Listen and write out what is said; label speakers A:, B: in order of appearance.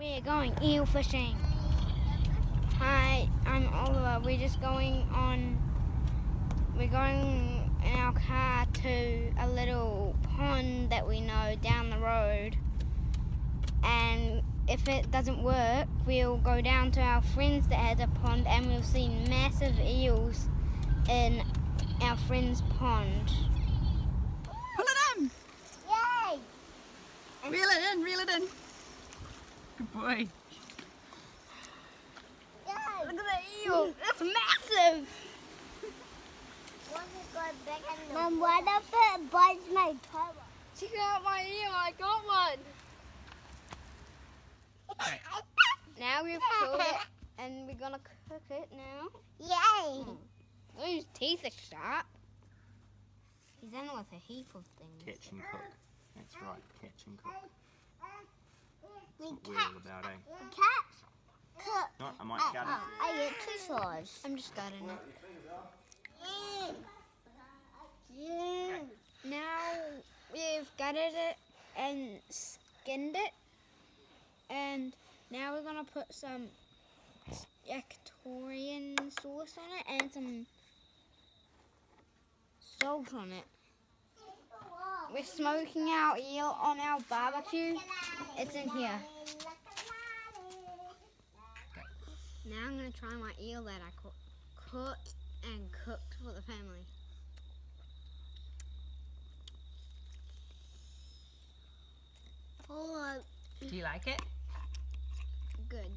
A: We're going eel fishing. Hi, I'm Oliver. We're going in our car to a little pond that we know down the road. And if it doesn't work, we'll go down to our friends that has a pond and we'll see massive eels in our friend's pond.
B: Pull it in!
A: Yay!
B: Reel it in, reel it in. Good boy.
A: Yay! Look at the eel! That's massive!
C: Mom, what if it bites my toe?
A: Check out my eel, I got one! Now we've killed it and we're gonna cook it now.
C: Yay!
A: Oh, his teeth are sharp. He's in with a heap of things.
D: Catch and cook. That's right, catch and cook.
C: We
D: That's what we're all about, eh?
C: catch, cook.
D: No, I might gut it.
C: I get two swords.
A: I'm just gutting it. Now we've gutted it and skinned it. And now we're gonna put some Victorian sauce on it and some salt on it. We're smoking our eel on our barbecue. It's in here. Now I'm gonna try my eel that I caught and cooked for the family.
B: Do you like it?
A: Good.